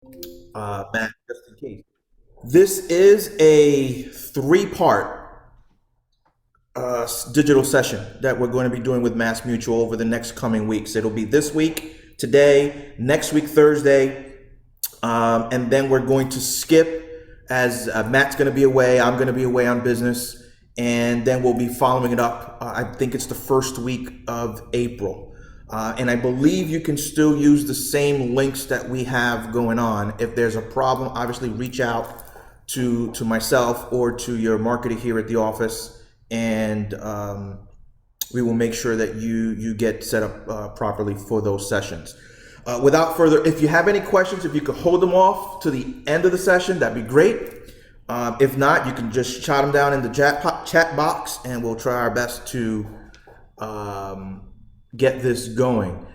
Matt, just in case. This is a three-part digital session that we're going to be doing with Mass Mutual over the next coming weeks. It'll be this week, today, next week, Thursday, and then we're going to skip as Matt's going to be away, I'm going to be away on business, and then we'll be following it up. I think it's the first week of April. And I believe you can still use the same links that we have going on. If there's a problem, obviously reach out to myself or to your marketer here at the office, and we will make sure that you get set up properly for those sessions. Without further, if you have any questions, if you could hold them off to the end of the session, that'd be great. If not, you can just shot them down in the chat box, and we'll try our best to get this going.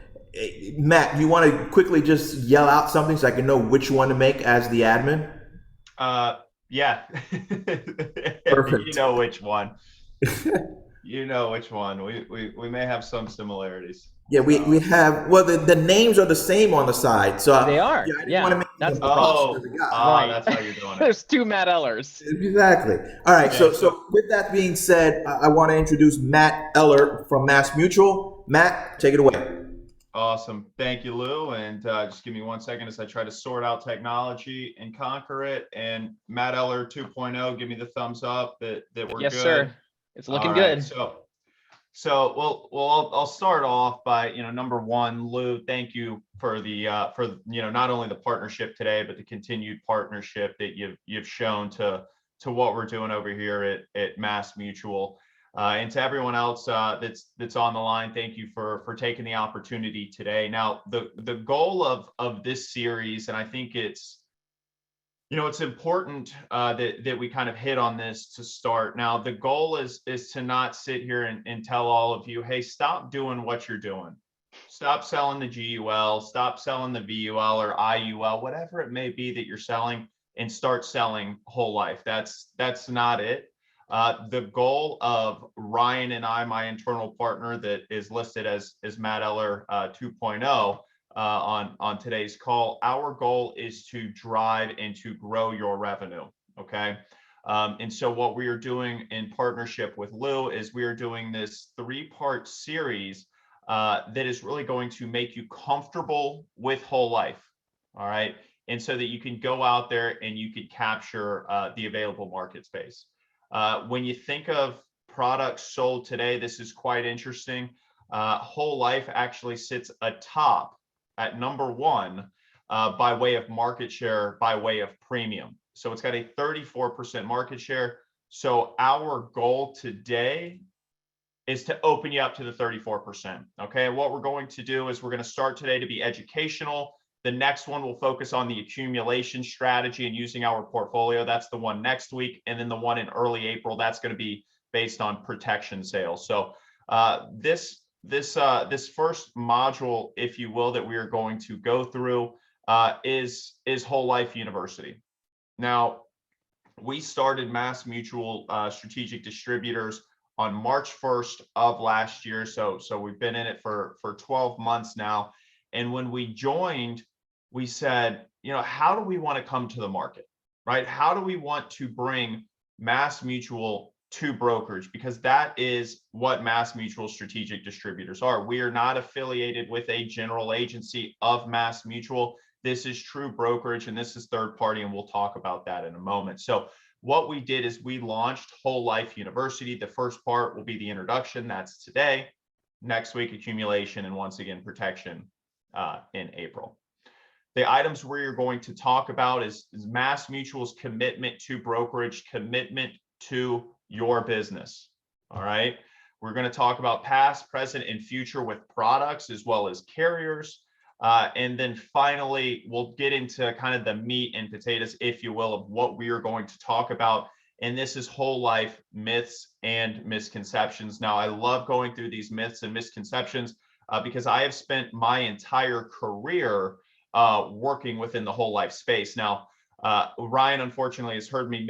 Matt, you want to quickly just yell out something so I can know which one to make as the admin? Yeah. You Perfect. know which one. You know which one. We may have some similarities. Yeah, we have, well, the names are the same on the side. So, They yeah, are. I didn't want to Yeah. make it That's the impossible problem. for the guy. Right. That's how you're doing it. There's two Matt Ellers. Exactly. All right. Yeah, So with that being said, I want to introduce Matt Eller from Mass Mutual. Matt, take it away. awesome. Thank you, Lou. And just give me 1 second as I try to sort out technology and conquer it. And Matt Eller 2.0, give me the thumbs up that we're Yes, good. sir. It's looking All right. good. So I'll start off by, number one, Lou, thank you for not only the partnership today, but the continued partnership that you've shown to what we're doing over here at Mass Mutual. And to everyone else that's on the line, thank you for taking the opportunity today. Now, the goal of this series, and I think it's important that we kind of hit on this to start. Now, the goal is to not sit here and tell all of you, hey, stop doing what you're doing. Stop selling the GUL, stop selling the VUL or IUL, whatever it may be that you're selling, and start selling whole life. That's not it. The goal of Ryan and I, my internal partner that is listed as Matt Eller 2.0, on today's call, our goal is to drive and to grow your revenue. Okay. And so what we are doing in partnership with Lou is we are doing this three-part series that is really going to make you comfortable with whole life. All right. And so that you can go out there and you can capture the available market space. When you think of products sold today, this is quite interesting. Whole life actually sits atop at number one by way of market share, by way of premium. So it's got a 34% market share. So our goal today is to open you up to the 34%. Okay. And what we're going to do is we're going to start today to be educational. The next one will focus on the accumulation strategy and using our portfolio. That's the one next week. And then the one in early April, that's going to be based on protection sales. So this first module, if you will, that we are going to go through is Whole Life University. Now, we started Mass Mutual Strategic Distributors on March 1st of last year. So we've been in it for 12 months now. And when we joined, we said, how do we want to come to the market, right? How do we want to bring Mass Mutual to brokerage? Because that is what Mass Mutual Strategic Distributors are. We are not affiliated with a general agency of Mass Mutual. This is true brokerage and this is third party, and we'll talk about that in a moment. So what we did is we launched Whole Life University. The first part will be the introduction. That's today. Next week, accumulation, and once again, protection in April. The items we're going to talk about is Mass Mutual's commitment to brokerage, commitment to your business. All right. We're going to talk about past, present, and future with products as well as carriers. And then finally, we'll get into kind of the meat and potatoes, if you will, of what we are going to talk about. And this is whole life myths and misconceptions. Now, I love going through these myths and misconceptions because I have spent my entire career working within the whole life space. Now, Ryan, unfortunately, has heard me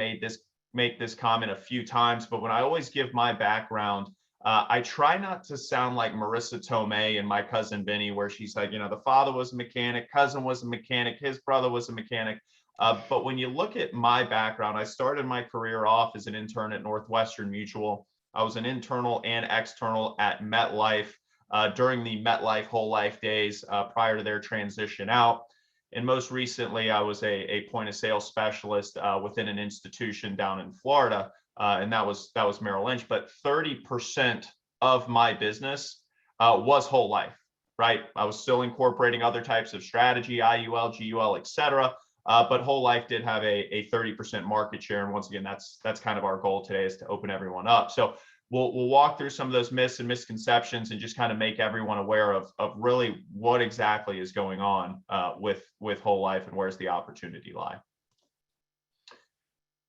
make this comment a few times, but when I always give my background, I try not to sound like Marissa Tomei and My Cousin Vinny, where she's like, the father was a mechanic, cousin was a mechanic, his brother was a mechanic. But when you look at my background, I started my career off as an intern at Northwestern Mutual. I was an internal and external at MetLife during the MetLife whole life days prior to their transition out. And most recently, I was a point of sale specialist within an institution down in Florida, and that was Merrill Lynch. But 30% of my business was whole life, right? I was still incorporating other types of strategy, IUL, GUL, et cetera. But whole life did have a 30% market share. And once again, that's kind of our goal today, is to open everyone up. So we'll walk through some of those myths and misconceptions and just kind of make everyone aware of really what exactly is going on with whole life and where's the opportunity lie.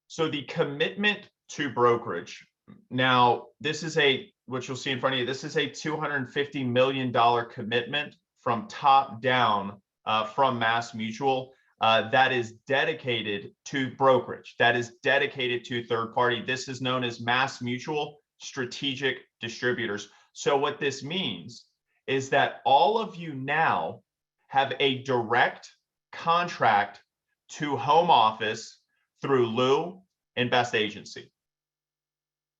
So the commitment to brokerage. Now, this is what you'll see in front of you, this is a $250 million commitment from top down from Mass Mutual. That is dedicated to brokerage, that is dedicated to third party. This is known as Mass Mutual Strategic Distributors. So what this means is that all of you now have a direct contract to home office through Lou and Best Agency.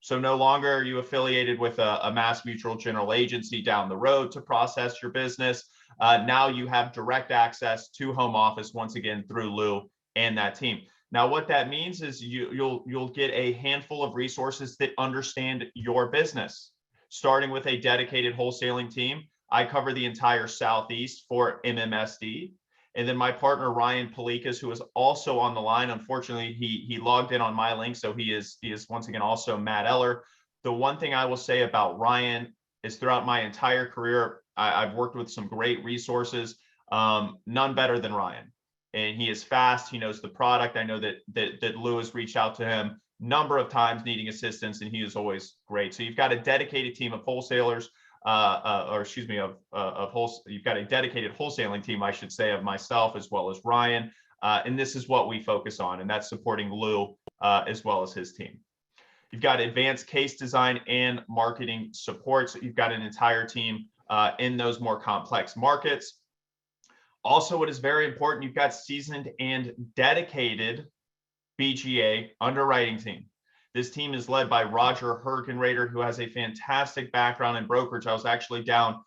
So no longer are you affiliated with a Mass Mutual general agency down the road to process your business. Now you have direct access to home office, once again, through Lou and that team. Now, what that means is you'll get a handful of resources that understand your business, starting with a dedicated wholesaling team. I cover the entire Southeast for MMSD. And then my partner, Ryan Palikas, who is also on the line. Unfortunately, he logged in on my link, so he is once again also Matt Eller. The one thing I will say about Ryan is throughout my entire career, I've worked with some great resources, none better than Ryan. And he is fast. He knows the product. I know that Lou has reached out to him a number of times needing assistance, and he is always great. So you've got a dedicated team of wholesalers, you've got a dedicated wholesaling team, I should say, of myself as well as Ryan. And this is what we focus on, and that's supporting Lou as well as his team. You've got advanced case design and marketing support. So you've got an entire team in those more complex markets. Also, what is very important, you've got seasoned and dedicated BGA underwriting team. This team is led by Roger Hergenrader, who has a fantastic background in brokerage. I was actually down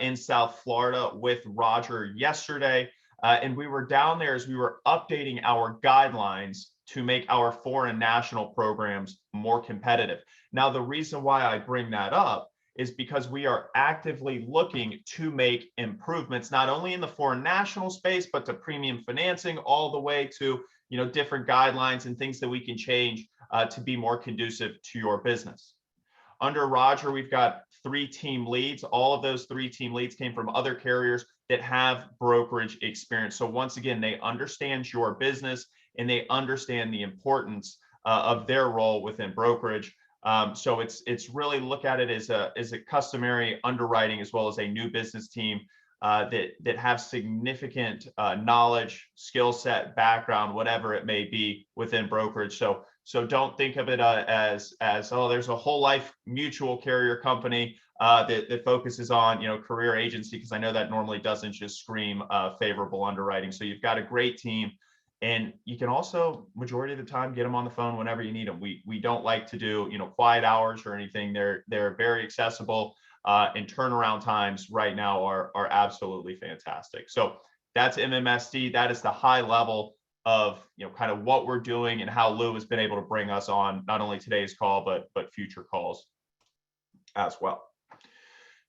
in South Florida with Roger yesterday, and we were down there as we were updating our guidelines to make our foreign national programs more competitive. Now, the reason why I bring that up is because we are actively looking to make improvements, not only in the foreign national space, but to premium financing, all the way to different guidelines and things that we can change to be more conducive to your business. Under Roger, we've got 3 team leads. All of those 3 team leads came from other carriers that have brokerage experience. So once again, they understand your business and they understand the importance of their role within brokerage. So it's really look at it as a customary underwriting as well as a new business team that have significant knowledge, skill set, background, whatever it may be within brokerage. So don't think of it as oh, there's a whole life mutual carrier company that focuses on career agency, because I know that normally doesn't just scream favorable underwriting. So you've got a great team. And you can also, majority of the time, get them on the phone whenever you need them. We don't like to do quiet hours or anything. They're very accessible, and turnaround times right now are absolutely fantastic. So that's MMSD. That is the high level of kind of what we're doing and how Lou has been able to bring us on not only today's call but future calls as well.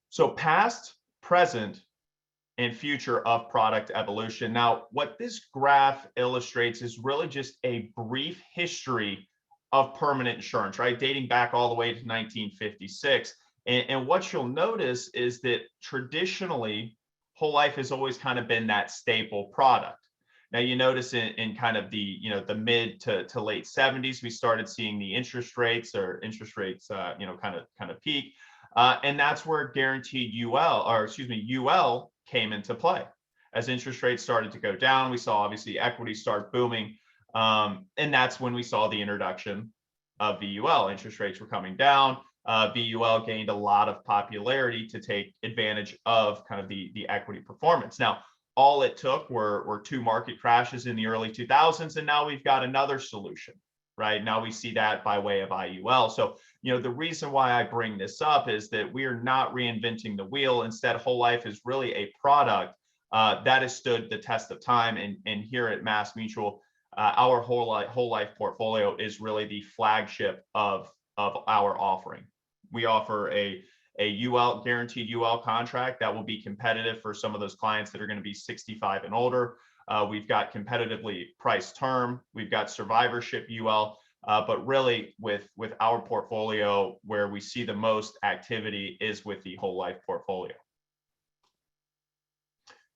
So past, present, and future of product evolution. Now, what this graph illustrates is really just a brief history of permanent insurance, right? Dating back all the way to 1956. And what you'll notice is that traditionally, whole life has always kind of been that staple product. Now, you notice in kind of the mid to late 70s, we started seeing the interest rates kind of peak. And that's where guaranteed UL came into play. As interest rates started to go down, we saw obviously equity start booming. And that's when we saw the introduction of VUL. Interest rates were coming down. VUL gained a lot of popularity to take advantage of kind of the equity performance. Now, all it took were two market crashes in the early 2000s, and now we've got another solution, right? Now we see that by way of IUL. So, the reason why I bring this up is that we are not reinventing the wheel. Instead, Whole Life is really a product that has stood the test of time. And here at MassMutual, our whole life portfolio is really the flagship of our offering. We offer a UL, guaranteed UL contract that will be competitive for some of those clients that are going to be 65 and older. We've got competitively priced term. We've got survivorship UL. But really, with our portfolio, where we see the most activity is with the whole life portfolio.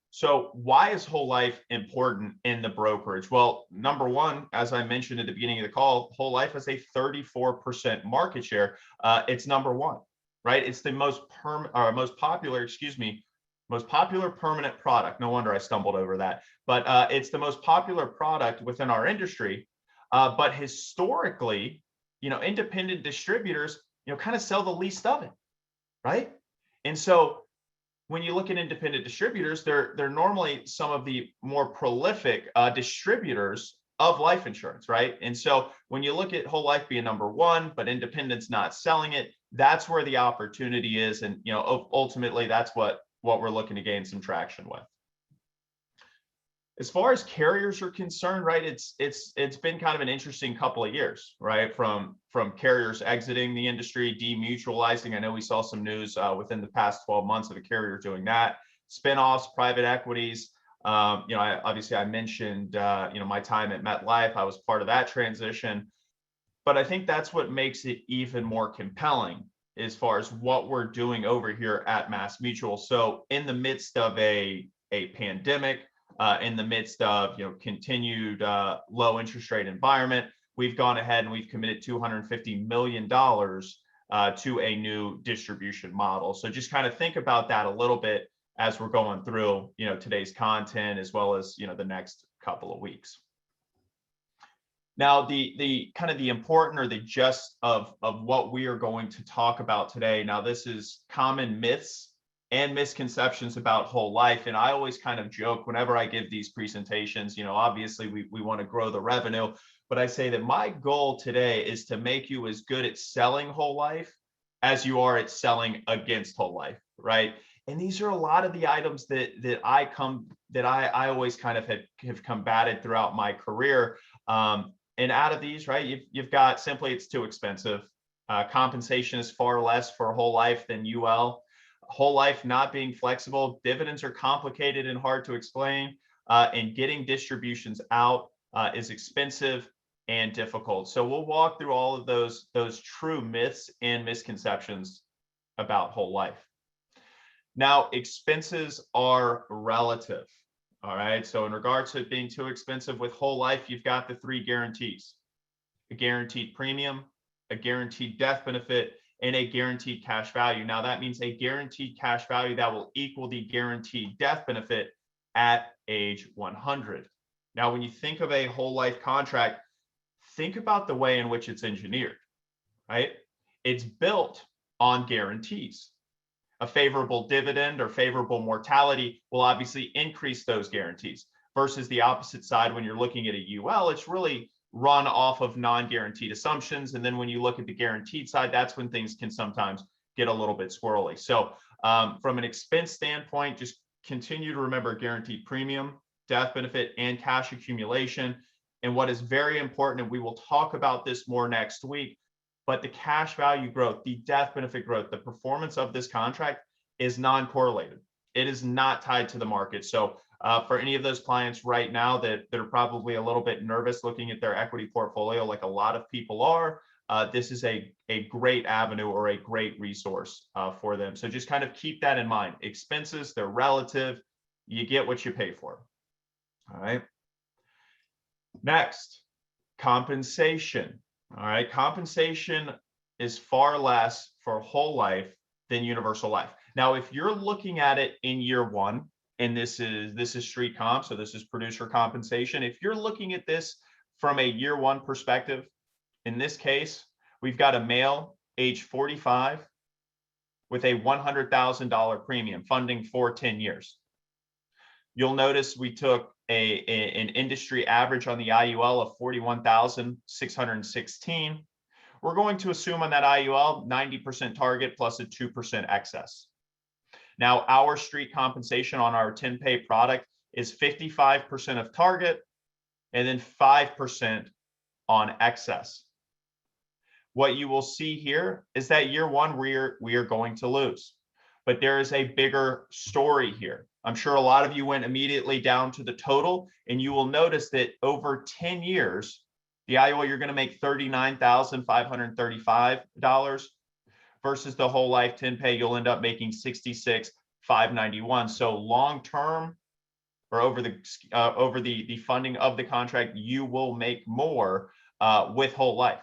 So why is whole life important in the brokerage? Well, number one, as I mentioned at the beginning of the call, whole life has a 34% market share. It's number one, right? It's the most popular permanent product. No wonder I stumbled over that. But it's the most popular product within our industry. But historically, independent distributors, kind of sell the least of it, right? And so when you look at independent distributors, they're normally some of the more prolific distributors of life insurance, right? And so when you look at whole life being number one, but independents not selling it, that's where the opportunity is. And ultimately, that's what we're looking to gain some traction with. As far as carriers are concerned, right, it's been kind of an interesting couple of years, right? From carriers exiting the industry, demutualizing. I know we saw some news within the past 12 months of a carrier doing that. Spinoffs, private equities. I mentioned my time at MetLife. I was part of that transition, but I think that's what makes it even more compelling as far as what we're doing over here at MassMutual. So in the midst of a pandemic, in the midst of continued low interest rate environment, we've gone ahead and we've committed $250 million to a new distribution model. So just kind of think about that a little bit as we're going through today's content, as well as the next couple of weeks. Now, the kind of the important or the gist of what we are going to talk about today. Now, this is common myths and misconceptions about whole life. And I always kind of joke whenever I give these presentations, obviously we want to grow the revenue, but I say that my goal today is to make you as good at selling whole life as you are at selling against whole life, right? And these are a lot of the items that I always kind of have combated throughout my career. And out of these, right, you've got simply it's too expensive. Compensation is far less for whole life than UL. Whole life not being flexible, dividends are complicated and hard to explain, and getting distributions out is expensive and difficult. So we'll walk through all of those true myths and misconceptions about whole life. Now, expenses are relative. All right. So in regards to it being too expensive with whole life, you've got the three guarantees: a guaranteed premium, a guaranteed death benefit, and a guaranteed cash value. Now, that means a guaranteed cash value that will equal the guaranteed death benefit at age 100. Now, when you think of a whole life contract, think about the way in which it's engineered, right? It's built on guarantees. A favorable dividend or favorable mortality will obviously increase those guarantees, versus the opposite side. When you're looking at a UL, it's really run off of non-guaranteed assumptions. And then when you look at the guaranteed side, that's when things can sometimes get a little bit squirrely. So from an expense standpoint, just continue to remember guaranteed premium, death benefit, and cash accumulation. And what is very important, and we will talk about this more next week, but the cash value growth, the death benefit growth, the performance of this contract is non-correlated. It is not tied to the market. So for any of those clients right now that are probably a little bit nervous looking at their equity portfolio, like a lot of people are, this is a great avenue or a great resource for them. So just kind of keep that in mind. Expenses, they're relative. You get what you pay for. All right. Next, compensation. All right. Compensation is far less for whole life than universal life. Now, if you're looking at it in year one, and this is street comp, so this is producer compensation. If you're looking at this from a year one perspective, in this case, we've got a male age 45 with a $100,000 premium funding for 10 years. You'll notice we took an industry average on the IUL of 41,616. We're going to assume on that IUL 90% target plus a 2% excess. Now, our street compensation on our 10-pay product is 55% of target and then 5% on excess. What you will see here is that year one, we are going to lose. But there is a bigger story here. I'm sure a lot of you went immediately down to the total, and you will notice that over 10 years, the IUL, you're going to make $39,535 versus the whole life 10-pay, you'll end up making $66,591. So long term, or over the funding of the contract, you will make more with whole life.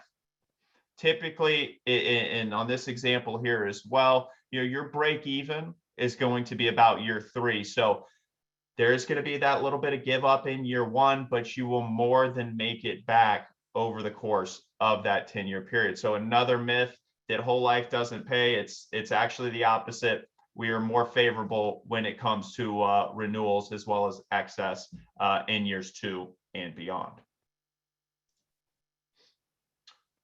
Typically, and on this example here as well, your break even is going to be about year 3. So there is going to be that little bit of give up in year 1, but you will more than make it back over the course of that 10-year period. So another myth that whole life doesn't pay, it's actually the opposite. We are more favorable when it comes to renewals as well as excess in years 2 and beyond.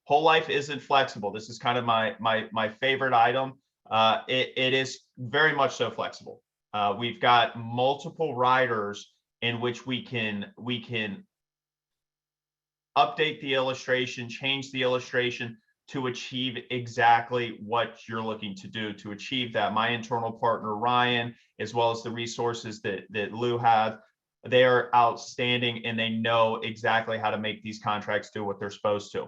Whole life isn't flexible. This is kind of my favorite item. It is very much so flexible. We've got multiple riders in which we can update the illustration, change the illustration to achieve exactly what you're looking to do to achieve that. My internal partner, Ryan, as well as the resources that Lou have, they are outstanding and they know exactly how to make these contracts do what they're supposed to.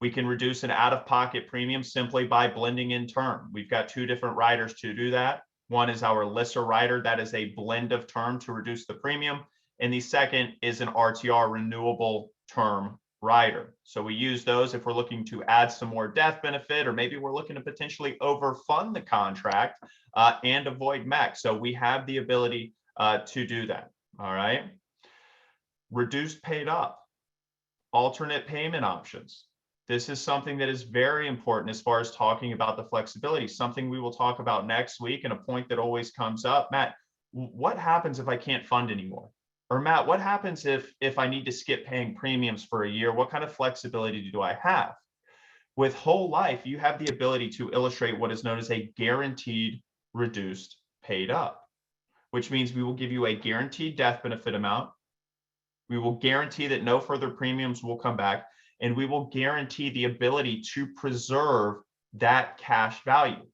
We can reduce an out-of-pocket premium simply by blending in term. We've got 2 different riders to do that. One is our LISA rider. That is a blend of term to reduce the premium. And the second is an RTR renewable term rider. So we use those if we're looking to add some more death benefit, or maybe we're looking to potentially overfund the contract and avoid MEC. So we have the ability to do that. All right. Reduced paid up, alternate payment options. This is something that is very important as far as talking about the flexibility, something we will talk about next week, and a point that always comes up. Matt, what happens if I can't fund anymore? Or Matt, what happens if I need to skip paying premiums for a year? What kind of flexibility do I have? With whole life, you have the ability to illustrate what is known as a guaranteed reduced paid up, which means we will give you a guaranteed death benefit amount. We will guarantee that no further premiums will come back, and we will guarantee the ability to preserve that cash value.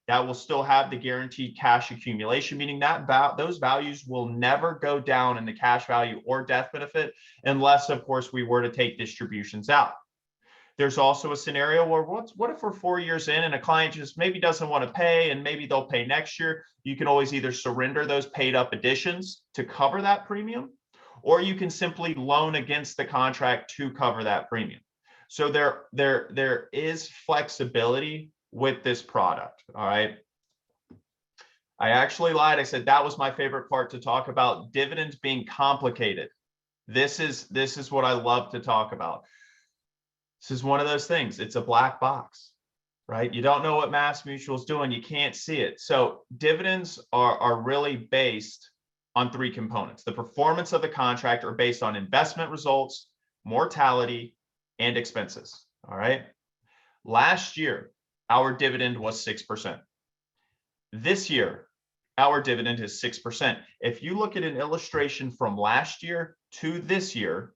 That will still have the guaranteed cash accumulation, meaning that those values will never go down in the cash value or death benefit unless, of course, we were to take distributions out. There's also a scenario where what if we're 4 years in and a client just maybe doesn't want to pay and maybe they'll pay next year? You can always either surrender those paid up additions to cover that premium, or you can simply loan against the contract to cover that premium. So there is flexibility with this product. All right. I actually lied. I said that was my favorite part to talk about, dividends being complicated. This is what I love to talk about. This is one of those things. It's a black box, right? You don't know what MassMutual is doing. You can't see it. So dividends are really based on 3 components. The performance of the contract are based on investment results, mortality, and expenses. All right. Last year, our dividend was 6%. This year, our dividend is 6%. If you look at an illustration from last year to this year,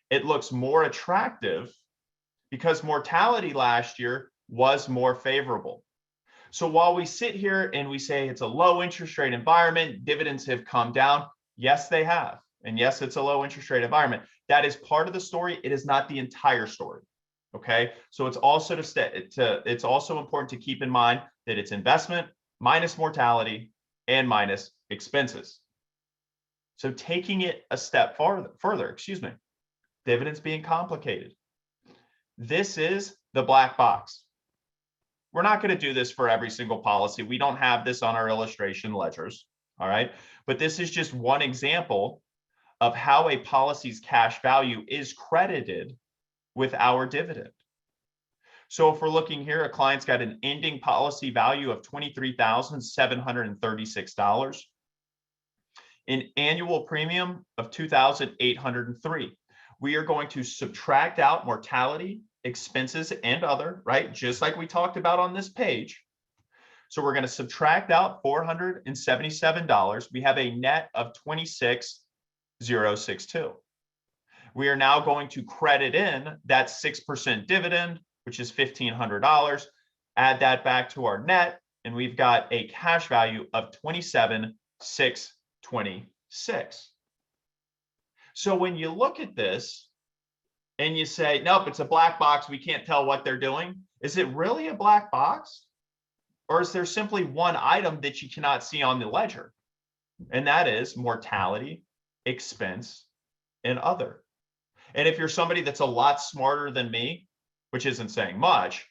it looks more attractive because mortality last year was more favorable. So while we sit here and we say it's a low interest rate environment, dividends have come down. Yes, they have. And yes, it's a low interest rate environment. That is part of the story. It is not the entire story. Okay. So it's also it's also important to keep in mind that it's investment minus mortality and minus expenses. So taking it a step further, dividends being complicated. This is the black box. We're not going to do this for every single policy. We don't have this on our illustration ledgers. All right. But this is just one example of how a policy's cash value is credited with our dividend. So if we're looking here, a client's got an ending policy value of $23,736, an annual premium of $2,803. We are going to subtract out mortality, expenses, and other, right? Just like we talked about on this page. So we're going to subtract out $477. We have a net of $26,062. We are now going to credit in that 6% dividend, which is $1,500, add that back to our net, and we've got a cash value of $27,626. So when you look at this and you say, nope, it's a black box, we can't tell what they're doing. Is it really a black box? Or is there simply one item that you cannot see on the ledger? And that is mortality, expense, and other. And if you're somebody that's a lot smarter than me, which isn't saying much,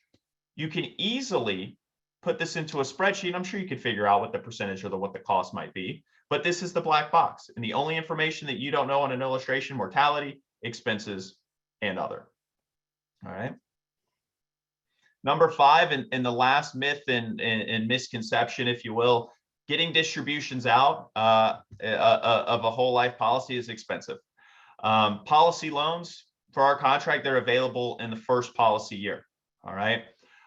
you can easily put this into a spreadsheet. I'm sure you could figure out what the percentage or what the cost might be, but this is the black box. And the only information that you don't know on an illustration, mortality, expenses, and other. All right. Number 5, and the last myth and misconception, if you will, getting distributions out of a whole life policy is expensive. Policy loans for our contract, they're available in the first policy year. All right.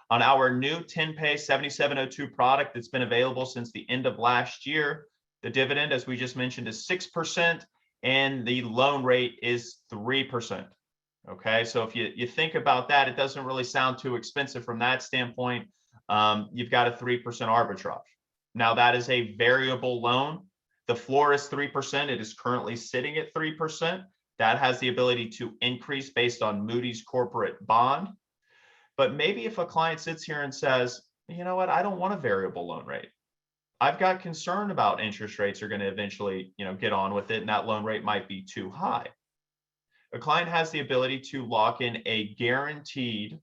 On our new 10-pay 7702 product that's been available since the end of last year, the dividend, as we just mentioned, is 6%, and the loan rate is 3%. Okay, so if you think about that, it doesn't really sound too expensive from that standpoint. You've got a 3% arbitrage. Now, that is a variable loan. The floor is 3%. It is currently sitting at 3%. That has the ability to increase based on Moody's corporate bond. But maybe if a client sits here and says, you know what, I don't want a variable loan rate. I've got concern about interest rates are going to eventually, get on with it, and that loan rate might be too high. A client has the ability to lock in a guaranteed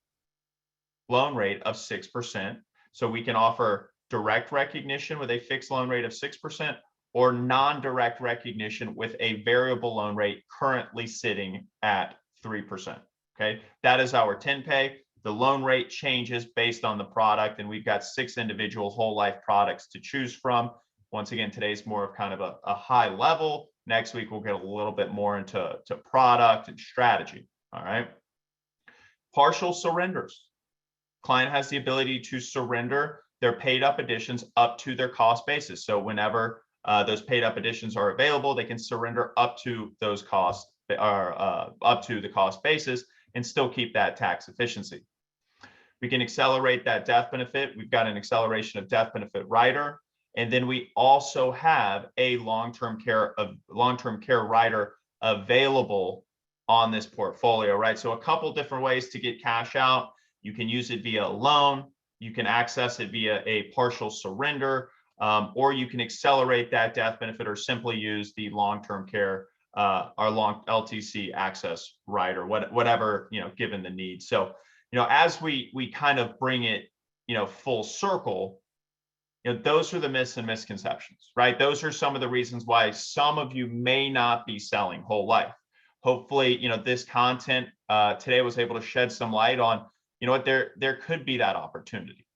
loan rate of 6%. So we can offer direct recognition with a fixed loan rate of 6%, or non-direct recognition with a variable loan rate currently sitting at 3%. Okay, that is our 10-pay. The loan rate changes based on the product, and we've got 6 individual whole life products to choose from. Once again, today's more of kind of a high level. Next week, we'll get a little bit more into product and strategy. All right. Partial surrenders. Client has the ability to surrender their paid up additions up to their cost basis. So whenever those paid up additions are available, they can surrender up to those costs, or up to the cost basis, and still keep that tax efficiency. We can accelerate that death benefit. We've got an acceleration of death benefit rider. And then we also have a long-term care rider available on this portfolio, right? So a couple different ways to get cash out. You can use it via a loan. You can access it via a partial surrender, or you can accelerate that death benefit, or simply use the long-term care, our long LTC access rider, whatever, given the need. So, as we kind of bring it, full circle, those are the myths and misconceptions, right? Those are some of the reasons why some of you may not be selling whole life. Hopefully, this content today was able to shed some light on, what there could be that opportunity,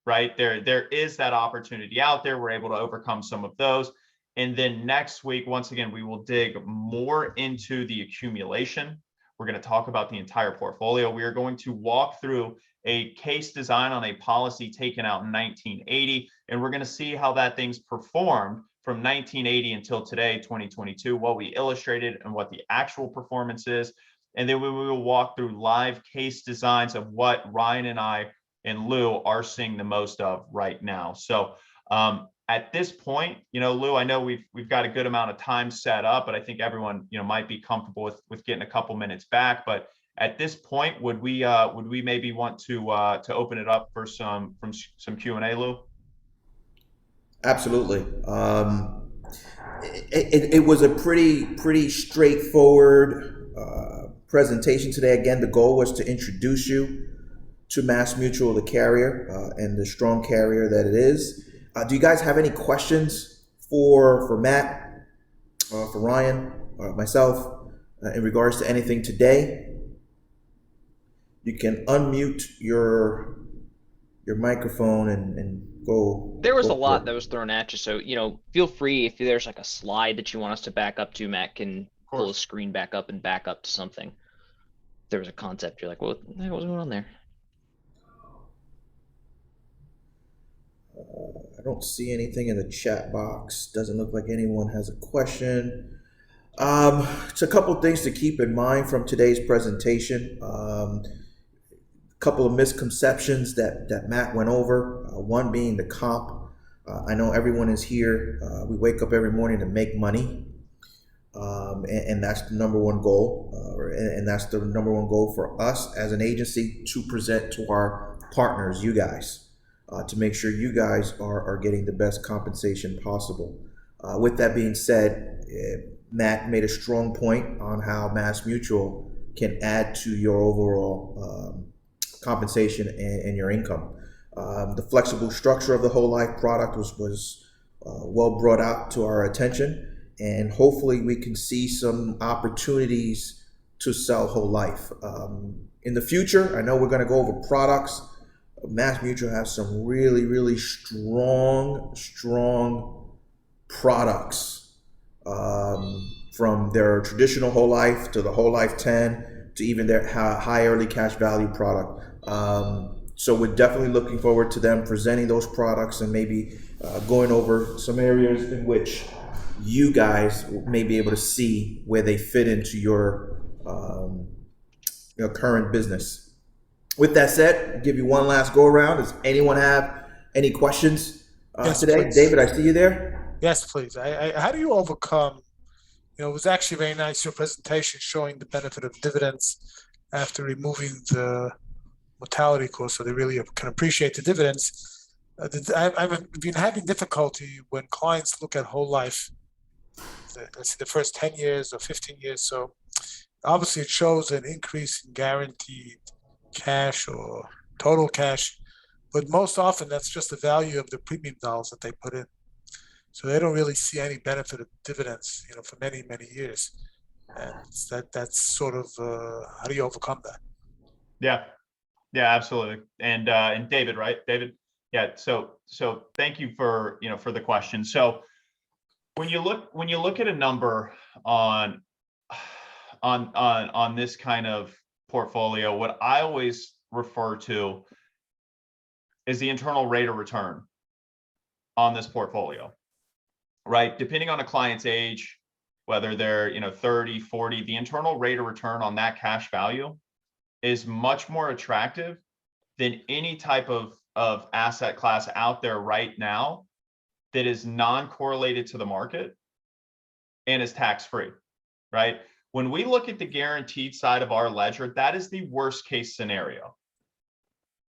right? There is that opportunity out there. We're able to overcome some of those. And then next week, once again, we will dig more into the accumulation. We're going to talk about the entire portfolio. We are going to walk through a case design on a policy taken out in 1980, and we're going to see how that thing's performed from 1980 until today, 2022, what we illustrated and what the actual performance is. And then we will walk through live case designs of what Ryan and I and Lou are seeing the most of right now. So at this point, Lou, I know we've got a good amount of time set up, but I think everyone, might be comfortable with getting a couple minutes back. But at this point, would we maybe want to open it up for some Q&A, Lou? Absolutely. It was a pretty straightforward presentation today. Again, the goal was to introduce you to MassMutual, the carrier, and the strong carrier that it is. Do you guys have any questions for Matt, for Ryan, myself, in regards to anything today? you can unmute your microphone and go. There was go a for lot it. that was thrown at you, so feel free if there's like a slide that you want us to back up to. Matt can Of pull course. his screen back up and back up to something. If there was a concept, you're like, what the heck was going on there? I don't see anything in the chat box. Doesn't look like anyone has a question. It's a couple things to keep in mind from today's presentation. A couple of misconceptions that Matt went over. One being the comp. I know everyone is here. We wake up every morning to make money, and that's the number one goal. And that's the number one goal for us as an agency to present to our partners, you guys, to make sure you guys are getting the best compensation possible. With that being said, Matt made a strong point on how MassMutual can add to your overall compensation and your income. The flexible structure of the whole life product was well brought out to our attention, and hopefully we can see some opportunities to sell whole life. In the future, I know we're going to go over products. MassMutual has some really strong products, from their traditional whole life to the whole life 10 to even their high early cash value product. So we're definitely looking forward to them presenting those products and maybe going over some areas in which you guys may be able to see where they fit into your current business. With that said, I'll give you one last go around. Does anyone have any questions Yes, today? please. David, I see you there. Yes, please. How do you overcome, it was actually very nice, your presentation showing the benefit of dividends after removing the mortality cost, so they really can appreciate the dividends. I've been having difficulty when clients look at whole life, let's say the first 10 years or 15 years. So obviously it shows an increase in guaranteed cash or total cash, but most often that's just the value of the premium dollars that they put in. So they don't really see any benefit of dividends, for many years. And that's sort of how do you overcome that? Yeah, absolutely. And David, right? David. Yeah. So thank you for the question. So when you look at a number on this kind of portfolio, what I always refer to is the internal rate of return on this portfolio, right? Depending on a client's age, whether they're 30, 40, the internal rate of return on that cash value is much more attractive than any type of asset class out there right now that is non-correlated to the market and is tax-free, right? When we look at the guaranteed side of our ledger, that is the worst case scenario.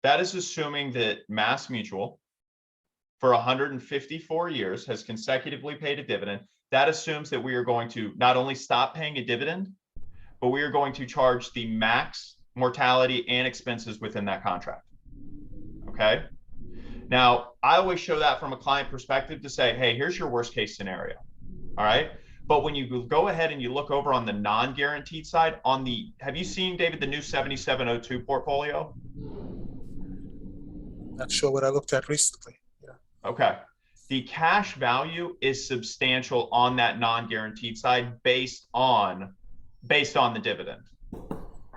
That is assuming that MassMutual for 154 years has consecutively paid a dividend. That assumes that we are going to not only stop paying a dividend, but we are going to charge the max mortality and expenses within that contract. Okay. Now, I always show that from a client perspective to say, hey, here's your worst case scenario. All right. But when you go ahead and you look over on the non-guaranteed side, have you seen, David, the new 7702 portfolio? Not sure what I looked at recently. Yeah. Okay. The cash value is substantial on that non-guaranteed side based on the dividend,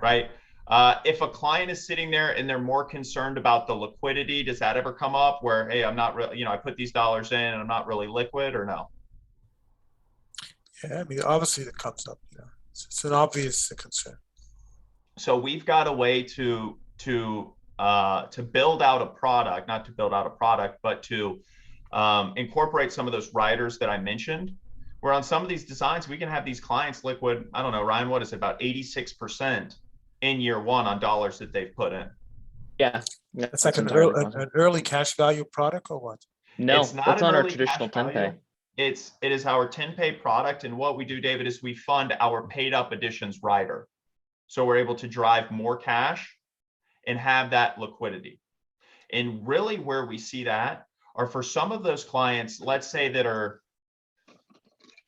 right? If a client is sitting there and they're more concerned about the liquidity, does that ever come up where, hey, I'm not really, I put these dollars in and I'm not really liquid, or no? Yeah, I mean, obviously that comes up. It's an obvious concern. So we've got a way to build out a product, not to build out a product, but to incorporate some of those riders that I mentioned, where on some of these designs, we can have these clients liquid, I don't know, Ryan, what is it, about 86% in year one on dollars that they've put in. Yeah. It's like an early cash value product or what? No, it's not that's on our early traditional cash 10 value. pay. It is our 10 pay product. And what we do, David, is we fund our paid up additions rider. So we're able to drive more cash and have that liquidity. And really where we see that are for some of those clients, let's say that are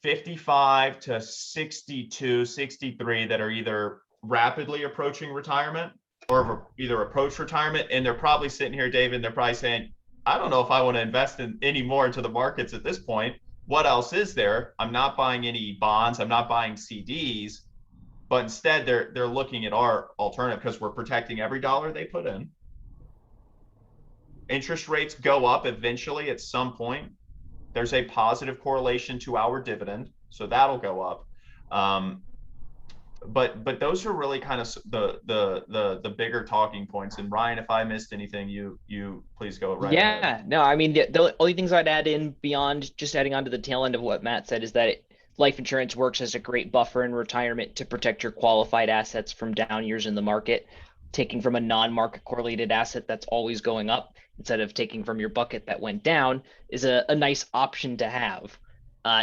55 to 62, 63, that are either rapidly approaching retirement either approached retirement, and they're probably sitting here, David, and they're probably saying, I don't know if I want to invest in any more into the markets at this point. What else is there? I'm not buying any bonds. I'm not buying CDs, but instead they're looking at our alternative because we're protecting every dollar they put in. Interest rates go up eventually at some point. There's a positive correlation to our dividend, so that'll go up. But those are really kind of the bigger talking points. And Ryan, if I missed anything, you please go right ahead. Yeah, no, I mean, the only things I'd add in beyond just adding on to the tail end of what Matt said is that life insurance works as a great buffer in retirement to protect your qualified assets from down years in the market. Taking from a non-market correlated asset that's always going up instead of taking from your bucket that went down is a nice option to have.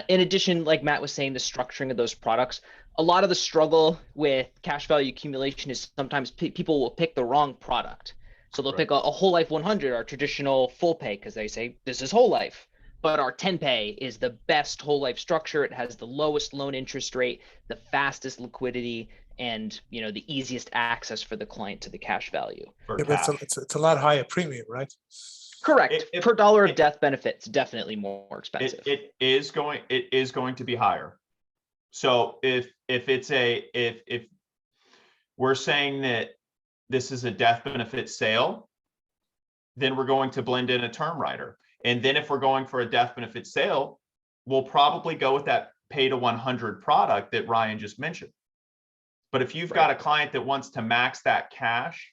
In addition, like Matt was saying, the structuring of those products, a lot of the struggle with cash value accumulation is sometimes people will pick the wrong product. So they'll pick a whole life 100, our traditional full pay, because they say this is whole life. But our 10 pay is the best whole life structure. It has the lowest loan interest rate, the fastest liquidity, and the easiest access for the client to the cash value. Yeah, but it's a lot higher premium, right? Correct. Per dollar of death benefits, definitely more expensive. It is going to be higher. So if we're saying that this is a death benefit sale, then we're going to blend in a term rider. And then if we're going for a death benefit sale, we'll probably go with that pay to 100 product that Ryan just mentioned. But if you've got a client that wants to max that cash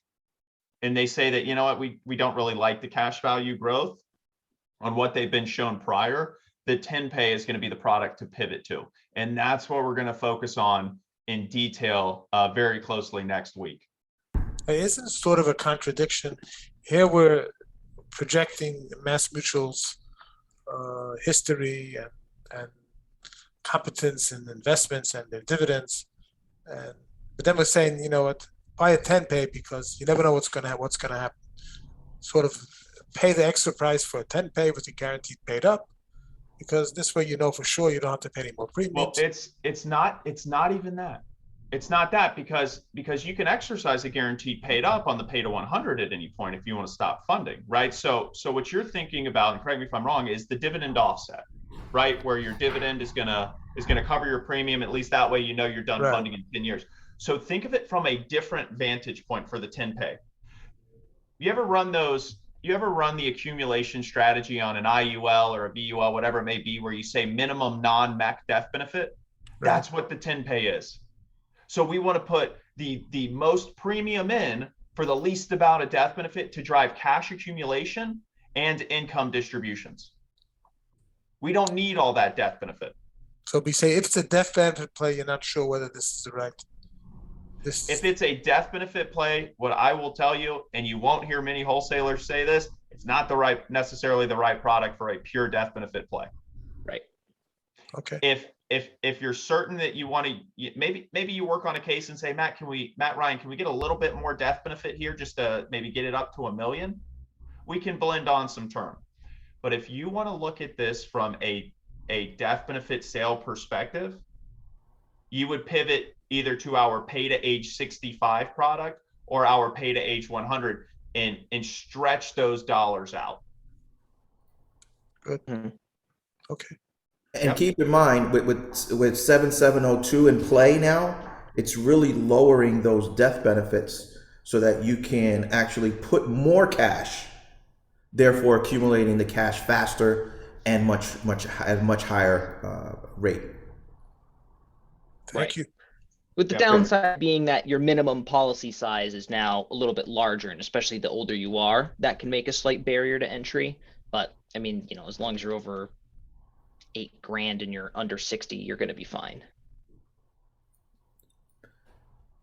and they say that, you know what, we don't really like the cash value growth on what they've been shown prior, the 10 pay is going to be the product to pivot to. And that's what we're going to focus on in detail very closely next week. Isn't it sort of a contradiction? Here we're projecting MassMutual's history and competence in investments and their dividends, but then we're saying, you know what, buy a 10 pay because you never know what's gonna happen. Sort of pay the extra price for a 10 pay with a guaranteed paid up, because this way you know for sure you don't have to pay any more premiums. Well, it's not even that. It's not that because you can exercise a guaranteed paid up on the pay to 100 at any point if you want to stop funding, right? So what you're thinking about, and correct me if I'm wrong, is the dividend offset, right? Where your dividend is gonna cover your premium. At least that way you know you're done funding in 10 years. So think of it from a different vantage point for the 10 pay. You ever run the accumulation strategy on an IUL or a VUL, whatever it may be, where you say minimum non-MEC death benefit? Right. That's what the 10 pay is. So we want to put the most premium in for the least amount of death benefit to drive cash accumulation and income distributions. We don't need all that death benefit. So we say if it's a death benefit play, you're not sure whether this is the right. If it's a death benefit play, what I will tell you, and you won't hear many wholesalers say this, it's not necessarily the right product for a pure death benefit play. Right. Okay. If you're certain that you want to, maybe you work on a case and say, Matt Ryan, can we get a little bit more death benefit here just to maybe get it up to $1 million? We can blend on some term. But if you want to look at this from a death benefit sale perspective, you would pivot either to our pay to age 65 product or our pay to age 100 and stretch those dollars out. Good. Okay. And keep in mind, with 7702 in play now, it's really lowering those death benefits so that you can actually put more cash, therefore accumulating the cash faster and much higher rate. Thank you. With the downside being that your minimum policy size is now a little bit larger, and especially the older you are, that can make a slight barrier to entry. But I mean, as long as you're over $8,000 and you're under 60, you're going to be fine.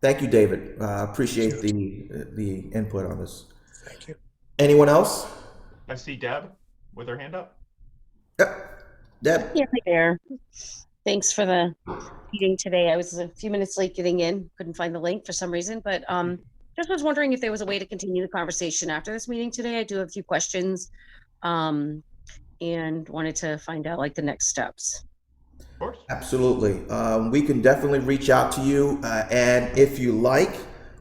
Thank you, David. Appreciate the input on this. Thank you. Anyone else? I see Deb with her hand up. Yep. Deb. Yeah, hi there. Thanks for the meeting today. I was a few minutes late getting in, couldn't find the link for some reason, but just was wondering if there was a way to continue the conversation after this meeting today. I do have a few questions and wanted to find out like the next steps. Of course. Absolutely. We can definitely reach out to you. And if you like,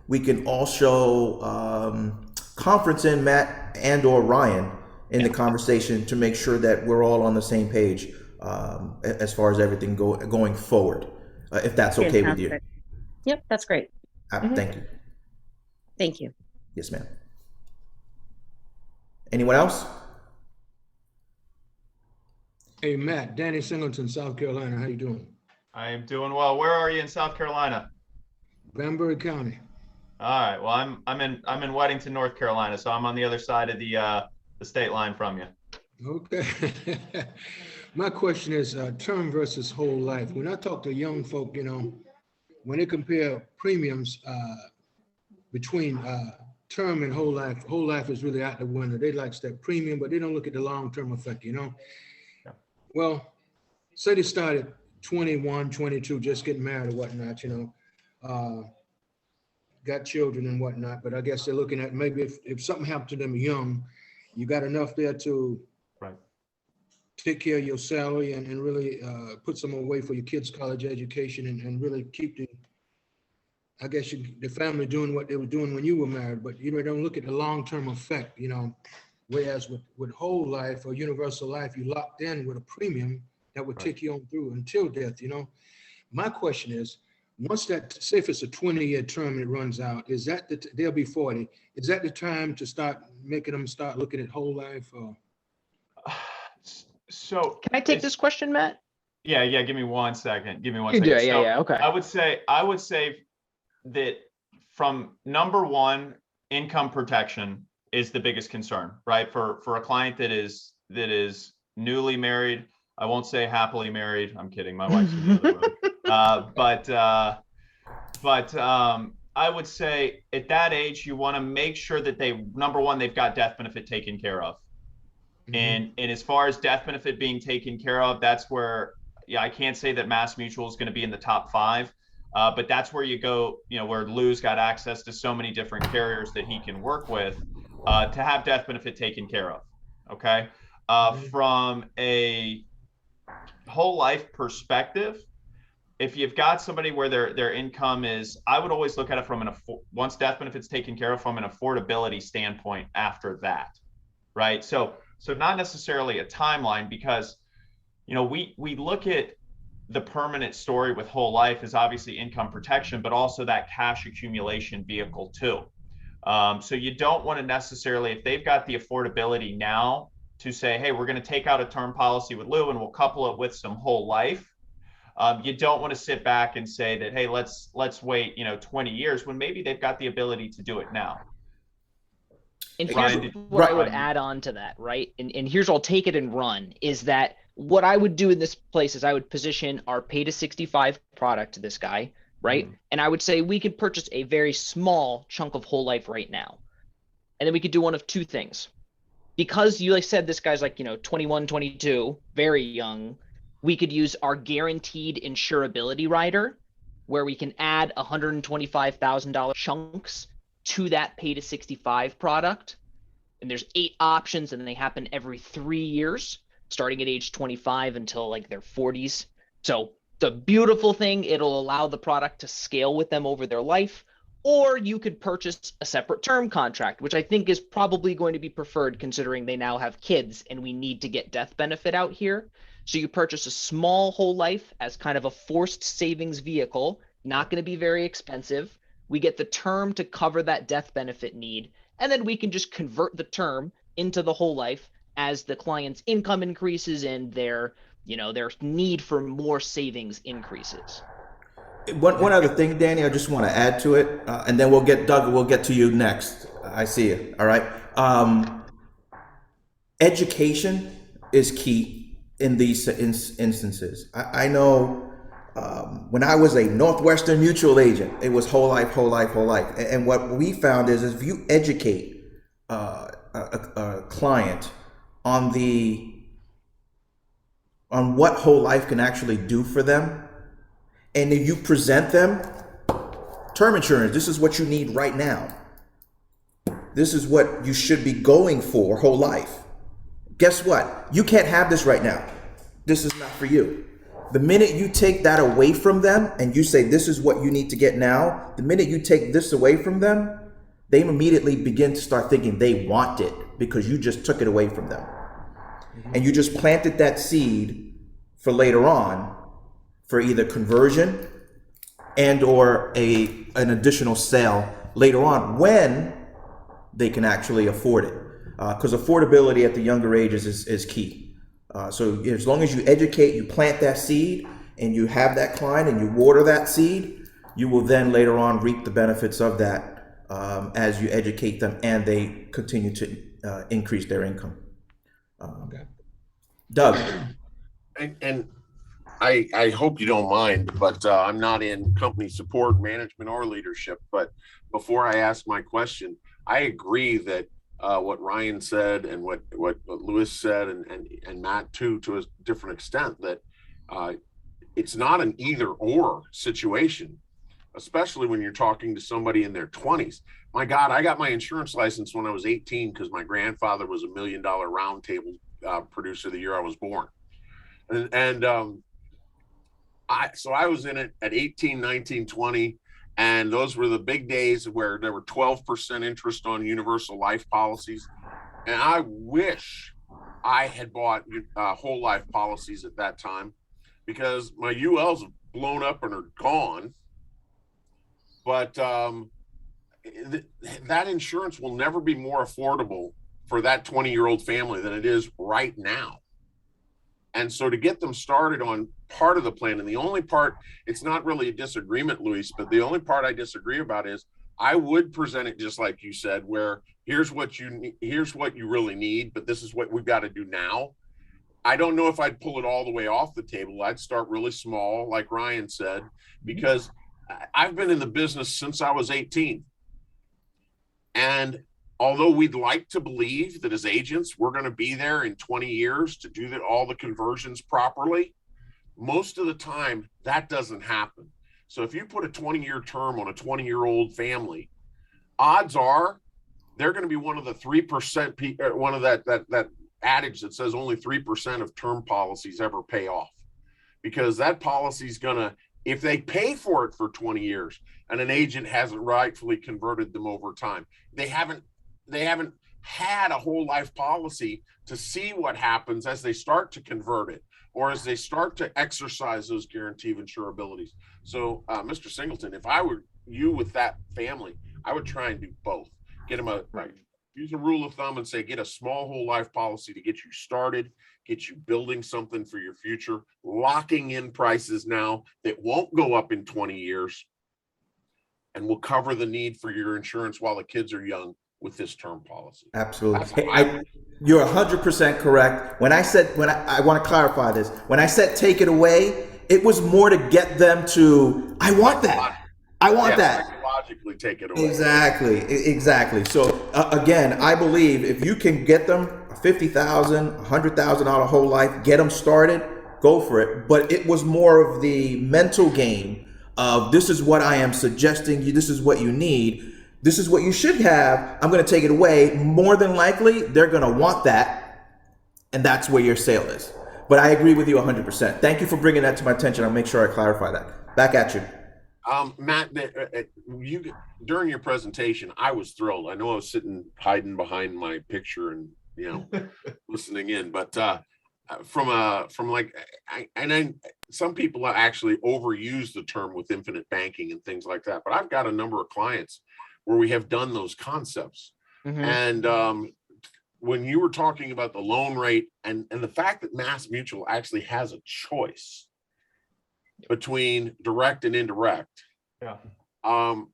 we can also conference in Matt and or Ryan in the conversation to make sure that we're all on the same page as far as everything going forward, if that's okay with you. Fantastic. Yep, that's great. Thank you. Thank you. Yes, ma'am. Anyone else? Hey, Matt, Danny Singleton, South Carolina. How you doing? I am doing well. Where are you in South Carolina? Bamberg County. All right. Well, I'm in Weddington, North Carolina, so I'm on the other side of the state line from you. Okay. My question is term versus whole life. When I talk to young folk, when they compare premiums between term and whole life is really out the window. They like that premium, but they don't look at the long-term effect, Yeah. Well, say they started 21, 22, just getting married or whatnot, got children and whatnot, but I guess they're looking at maybe if something happened to them young, you got enough there to take care of your salary and really put some away for your kids' college education and really keep the family doing what they were doing when you were married, but don't look at the long-term effect, whereas with whole life or universal life, you locked in with a premium that would take you on through until death, My question is, once that, say if it's a 20-year term and it runs out, is that they'll be 40, is that the time to start making them start looking at whole life? Or? So Can I take this question, Matt? Yeah. Give me 1 second. Give me one You second. do, yeah, okay. I would say that from number one, income protection is the biggest concern, right? For a client that is newly married. I won't say happily married. I'm kidding. My wife's in the other room. But I would say at that age, you want to make sure that number one, they've got death benefit taken care of. And as far as death benefit being taken care of, that's where, I can't say that Mass Mutual is going to be in the top 5, but that's where you go, where Lou's got access to so many different carriers that he can work with to have death benefit taken care of. Okay. From a whole life perspective, if you've got somebody where their income is, I would always look at it from once death benefit's taken care of from an affordability standpoint after that, right? So not necessarily a timeline because, we look at the permanent story with whole life is obviously income protection, but also that cash accumulation vehicle too. So you don't want to necessarily, if they've got the affordability now to say, hey, we're going to take out a term policy with Lou and we'll couple it with some whole life. You don't want to sit back and say that, hey, let's wait, 20 years when maybe they've got the ability to do it now. And here's what I would add on to that, right? And here's I'll take it and run, is that what I would do in this place is I would position our pay to 65 product to this guy, right? And I would say we could purchase a very small chunk of whole life right now. And then we could do one of two things. Because you said this guy's 21, 22, very young, we could use our guaranteed insurability rider where we can add $125,000 chunks to that pay to 65 product. And there's 8 options and they happen every 3 years, starting at age 25 until their 40s. So the beautiful thing, it'll allow the product to scale with them over their life. Or you could purchase a separate term contract, which I think is probably going to be preferred considering they now have kids and we need to get death benefit out here. So you purchase a small whole life as kind of a forced savings vehicle, not going to be very expensive. We get the term to cover that death benefit need, and then we can just convert the term into the whole life as the client's income increases and their need for more savings increases. One other thing, Danny, I just want to add to it, and then Doug, we'll get to you next. I see you. All right. Education is key in these instances. I know when I was a Northwestern Mutual agent, it was whole life. And what we found is if you educate a client on what whole life can actually do for them, and if you present them term insurance, this is what you need right now. This is what you should be going for whole life. Guess what? You can't have this right now. This is not for you. The minute you take that away from them and you say, this is what you need to get now, the minute you take this away from them, they immediately begin to start thinking they want it because you just took it away from them. And you just planted that seed for later on for either conversion and or an additional sale later on when they can actually afford it. Because affordability at the younger ages is key. So as long as you educate, you plant that seed, and you have that client, and you water that seed, you will then later on reap the benefits of that as you educate them and they continue to increase their income. Doug. And I hope you don't mind, but I'm not in company support, management, or leadership. But before I ask my question, I agree that what Ryan said and what Louis said and Matt too, to a different extent, that it's not an either or situation, especially when you're talking to somebody in their 20s. My God, I got my insurance license when I was 18 because my grandfather was $1 million roundtable producer the year I was born. So I was in it at 18, 19, 20. And those were the big days where there were 12% interest on universal life policies. And I wish I had bought whole life policies at that time because my ULs have blown up and are gone. But that insurance will never be more affordable for that 20-year-old family than it is right now. And so to get them started on part of the plan, and the only part, it's not really a disagreement, Luis, but the only part I disagree about is I would present it just like you said, where here's what you really need, but this is what we've got to do now. I don't know if I'd pull it all the way off the table. I'd start really small, like Ryan said, because I've been in the business since I was 18. And although we'd like to believe that as agents, we're going to be there in 20 years to do all the conversions properly, most of the time that doesn't happen. So if you put a 20-year term on a 20-year-old family, odds are they're going to be one of the 3%, one of that adage that says only 3% of term policies ever pay off, because that policy is going to, if they pay for it for 20 years and an agent hasn't rightfully converted them over time, they haven't had a whole life policy to see what happens as they start to convert it or as they start to exercise those guarantee of insurabilities. So, Mr. Singleton, if I were you with that family, I would try and do both. Get them use a rule of thumb and say, get a small whole life policy to get you started, get you building something for your future, locking in prices now that won't go up in 20 years and will cover the need for your insurance while the kids are young with this term policy. Absolutely. Hey, you're 100% correct. I want to clarify this. When I said take it away, it was more to get them to, I want that. I want that. Psychologically take it away. Exactly. So again, I believe if you can get them a $50,000, $100,000 whole life, get them started, go for it. But it was more of the mental game of this is what I am suggesting you, this is what you need. This is what you should have. I'm going to take it away. More than likely, they're going to want that. And that's where your sale is. But I agree with you 100%. Thank you for bringing that to my attention. I'll make sure I clarify that. Back at you. Matt, during your presentation, I was thrilled. I know I was sitting hiding behind my picture and, listening in, but some people actually overuse the term with infinite banking and things like that. But I've got a number of clients where we have done those concepts. Mm-hmm. And when you were talking about the loan rate and the fact that Mass Mutual actually has a choice between direct and indirect. Yeah.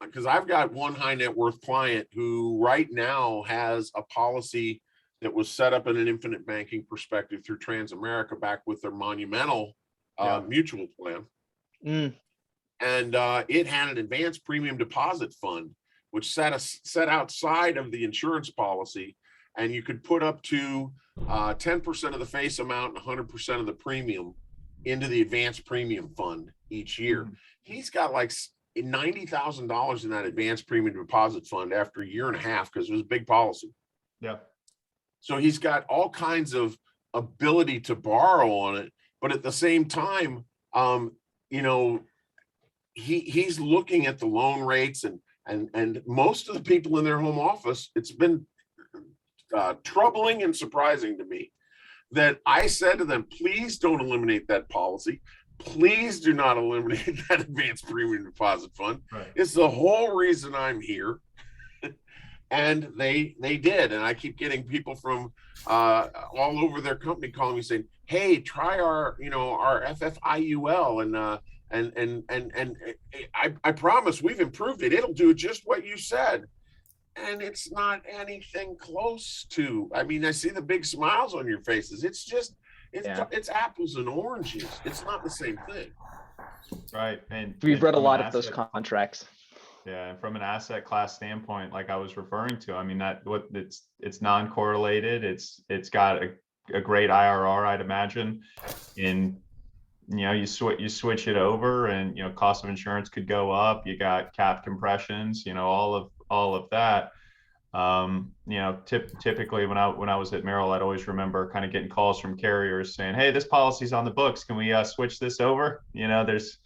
Because I've got one high net worth client who right now has a policy that was set up in an infinite banking perspective through Transamerica back with their Monumental mutual plan. Mm. And it had an advanced premium deposit fund, which set outside of the insurance policy, and you could put up to 10% of the face amount and 100% of the premium into the advanced premium fund each year. Mm-hmm. He's got like $90,000 in that advanced premium deposit fund after a year and a half because it was a big policy. Yeah. So he's got all kinds of ability to borrow on it, but at the same time, you know, he's looking at the loan rates and most of the people in their home office, it's been troubling and surprising to me that I said to them, please don't eliminate that policy. Please do not eliminate that advanced premium deposit fund. Right. It's the whole reason I'm here. And they did. And I keep getting people from all over their company calling me saying, hey, try our, you know, our FFIUL. And I promise we've improved it. It'll do just what you said. And it's not anything close to, I mean, I see the big smiles on your faces. It's just, it's apples and oranges. It's not the same thing. Right. And We've read a from an lot of those asset- contracts. Yeah, and from an asset class standpoint, like I was referring to, I mean, that what it's non-correlated. It's got a great IRR, I'd imagine. In, you know, you switch it over and, you know, cost of insurance could go up. You got cap compressions, you know, all of that. You know, typically when I was at Merrill, I'd always remember kind of getting calls from carriers saying, hey, this policy's on the books. Can we switch this over? You know, there's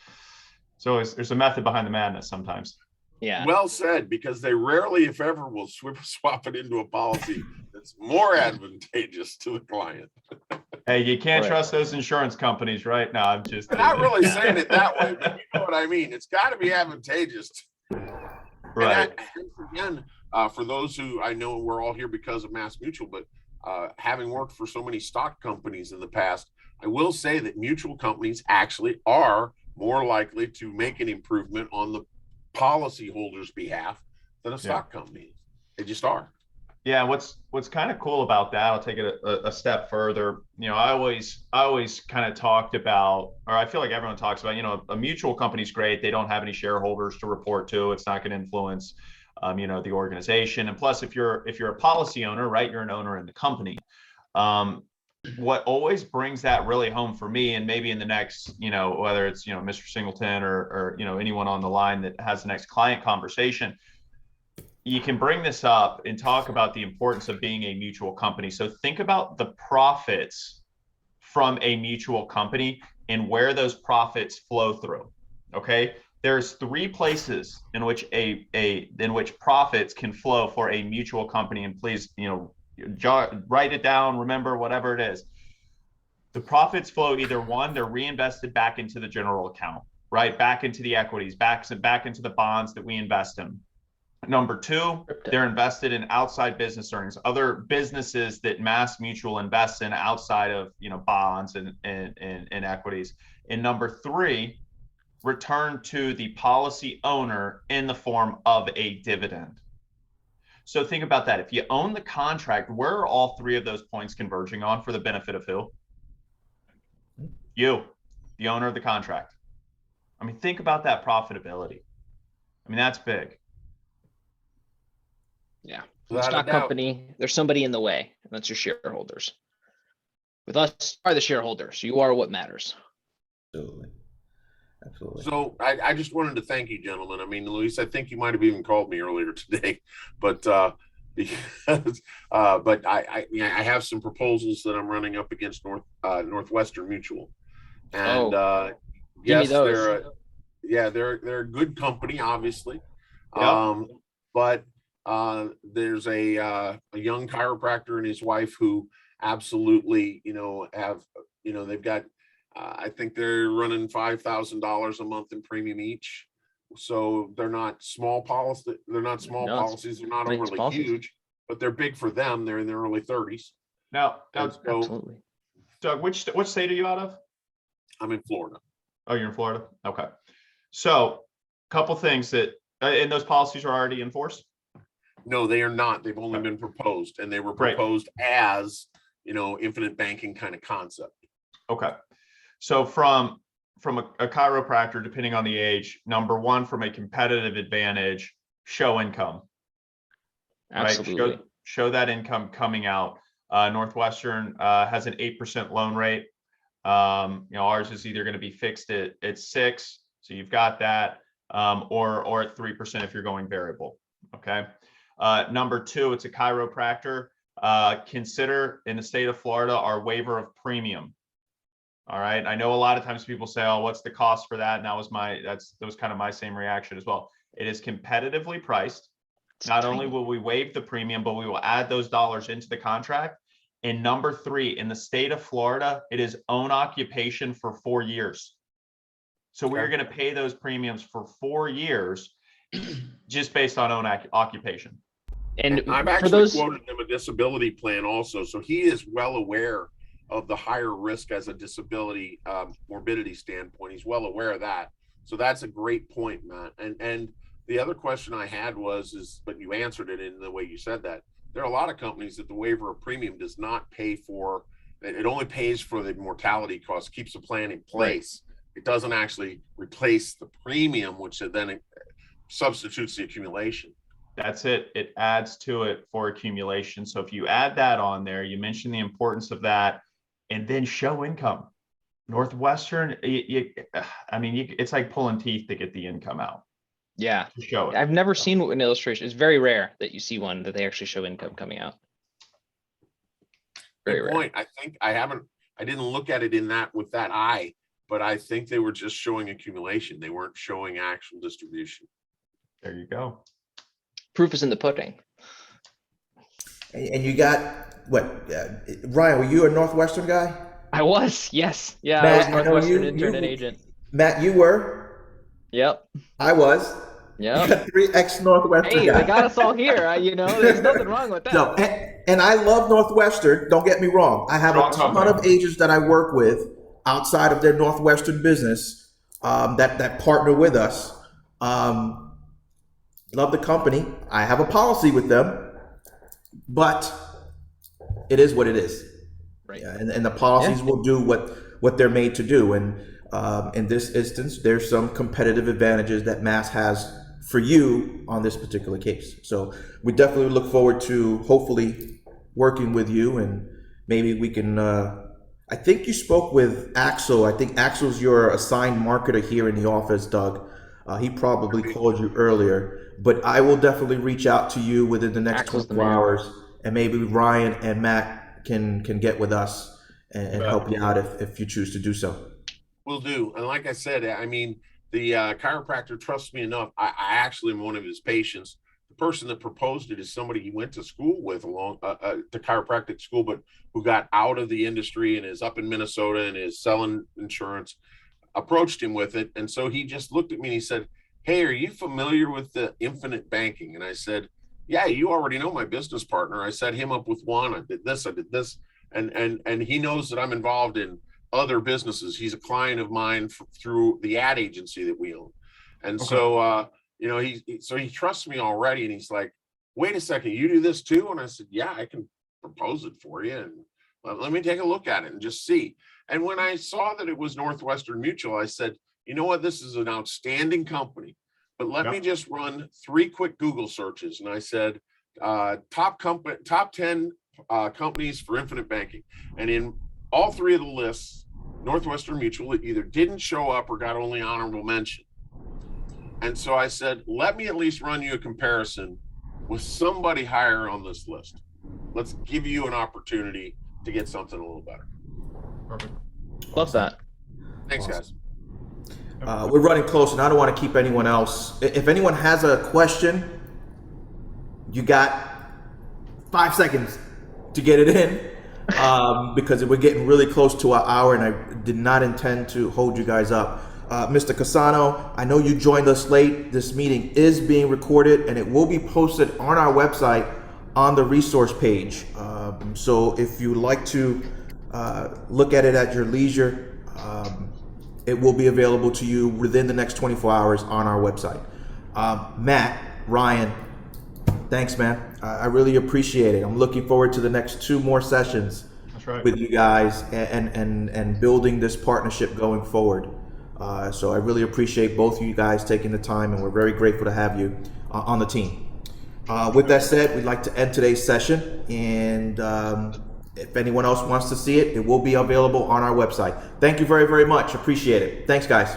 a method behind the madness sometimes. Yeah. Well said, because they rarely, if ever, will swap it into a policy that's more advantageous to the client. Hey, you can't Right. trust those insurance companies, right? No, I'm just I'm not really saying it that way, but you know what I mean. It's got to be advantageous. right. And again, for those who, I know we're all here because of Mass Mutual, but having worked for so many stock companies in the past, I will say that mutual companies actually are more likely to make an improvement on the policyholder's behalf than a stock company. They just are. Yeah, what's kind of cool about that, I'll take it a step further. You know, I always kind of talked about, or I feel like everyone talks about, you know, a mutual company's great. They don't have any shareholders to report to. It's not going to influence, you know, the organization. And plus, if you're a policy owner, right, you're an owner in the company. What always brings that really home for me, and maybe in the next, you know, whether it's, you know, Mr. Singleton or you know, anyone on the line that has the next client conversation, you can bring this up and talk about the importance of being a mutual company. So think about the profits from a mutual company and where those profits flow through. Okay, there's three places in which profits can flow for a mutual company, and please, you know, write it down, remember, whatever it is. The profits flow either one, they're reinvested back into the general account, right? Back into the equities, back into the bonds that we invest in. Number two, they're invested in outside business earnings, other businesses that Mass Mutual invests in outside of, you know, bonds and equities. And number three, return to the policy owner in the form of a dividend. So think about that. If you own the contract, where are all three of those points converging on for the benefit of who? You, the owner of the contract. I mean, think about that profitability. I mean, that's big. Yeah. Without a Stock doubt. company, there's somebody in the way, and that's your shareholders. With us, you are the shareholders. You are what matters. Absolutely. Absolutely. So I just wanted to thank you, gentlemen. I mean, Luis, I think you might have even called me earlier today, but because but I have some proposals that I'm running up against Northwestern Mutual, and Give me yes, those. they're a good company, obviously, Yep. but there's a young chiropractor and his wife who absolutely, you know, have, you know, they've got. I think they're running $5,000 a month in premium each. So they're not small policies. They're not small No, it's policies. They're not big overly policies. huge, but they're big for them. They're in their early 30s. Now, And so Absolutely. Doug, which state are you out of? I'm in Florida. Oh, you're in Florida? Okay. So a couple things that, and those policies are already in force? No, they are not. They've only Okay. been proposed, and they were Great. proposed as, you know, infinite banking kind of concept. Okay. So from a chiropractor, depending on the age, number one, from a competitive advantage, show income. Absolutely. Right? Show that income coming out. Northwestern has an 8% loan rate. You know, ours is either going to be fixed at 6, so you've got that, or at 3% if you're going variable. Okay. Number two, it's a chiropractor. Consider in the state of Florida our waiver of premium. All right. I know a lot of times people say, oh, what's the cost for that? And that was kind of my same reaction as well. It is competitively priced. Not only will we waive the premium, but we will add those dollars into the contract. And number 3, in the state of Florida, it is own occupation for 4 years. So we're going to pay those premiums for 4 years just based on own occupation. And I've for actually those, quoted him a disability plan also, so he is well aware of the higher risk as a disability morbidity standpoint. He's well aware of that. So that's a great point, Matt. And the other question I had but you answered it in the way you said that. There are a lot of companies that the waiver of premium does not pay for. It only pays for the mortality cost, keeps the plan in place. Right. It doesn't actually replace the premium, which then substitutes the accumulation. That's it. It adds to it for accumulation. So if you add that on there, you mentioned the importance of that, and then show income. Northwestern, it's like pulling teeth to get the income out. Yeah, To show it. I've never seen an illustration. It's very rare that you see one that they actually show income coming out. Very Good rare. point. I think I didn't look at it with that eye, but I think they were just showing accumulation. They weren't showing actual distribution. There you go. Proof is in the pudding. And you got what? Ryan, were you a Northwestern guy? I was, yes. Yeah, Matt, I was I know Northwestern you- intern and you- agent. Matt, you were. Yep. I was. You Yep. got 3 ex-Northwestern Hey, guys. they got us all here. There's nothing wrong with that. No, and I love Northwestern. Don't get me wrong. I have a Strong ton company. of agents that I work with outside of their Northwestern business that partner with us. Love the company. I have a policy with them, but it is what it is. Right. Yeah, and the policies will do what they're made to do. And in this instance, there's some competitive advantages that Mass has for you on this particular case. So we definitely look forward to hopefully working with you, and maybe we can. I think you spoke with Axel. I think Axel's your assigned marketer here in the office, Doug. He probably called you earlier, but I will definitely reach out to you within the next Axel's the 24 man. hours, and maybe Ryan and Matt can get with us and help you out if you choose to do so. Will do. And like I said, the chiropractor trusts me enough. I actually am one of his patients. The person that proposed it is somebody he went to school with to chiropractic school, but who got out of the industry and is up in Minnesota and is selling insurance. Approached him with it. And so he just looked at me and he said, hey, are you familiar with the infinite banking? And I said, yeah, you already know my business partner. I set him up with one. I did this. And he knows that I'm involved in other businesses. He's a client of mine through the ad agency that we own. And so, he trusts me already. And he's like, wait a second, you do this too? And I said, yeah, I can propose it for you. And let me take a look at it and just see. And when I saw that it was Northwestern Mutual, I said, you know what, this is an outstanding company, but let me just run 3 quick Google searches. And I said, top 10 companies for infinite banking. And in all 3 of the lists, Northwestern Mutual either didn't show up or got only honorable mention. And so I said, let me at least run you a comparison with somebody higher on this list. Let's give you an opportunity to get something a little better. Perfect. Love that. Thanks, guys. We're running close, and I don't want to keep anyone else. If anyone has a question, you got 5 seconds to get it in, because we're getting really close to our hour, and I did not intend to hold you guys up. Mr. Casano, I know you joined us late. This meeting is being recorded, and it will be posted on our website on the resource page. So if you'd like to look at it at your leisure, it will be available to you within the next 24 hours on our website. Matt, Ryan, thanks, man. I really appreciate it. I'm looking forward to the next 2 more sessions with you guys and building this partnership going forward. So I really appreciate both of you guys taking the time, and we're very grateful to have you on the team. With that said, we'd like to end today's session, and if anyone else wants to see it, it will be available on our website. Thank you very, very much. Appreciate it. Thanks, guys.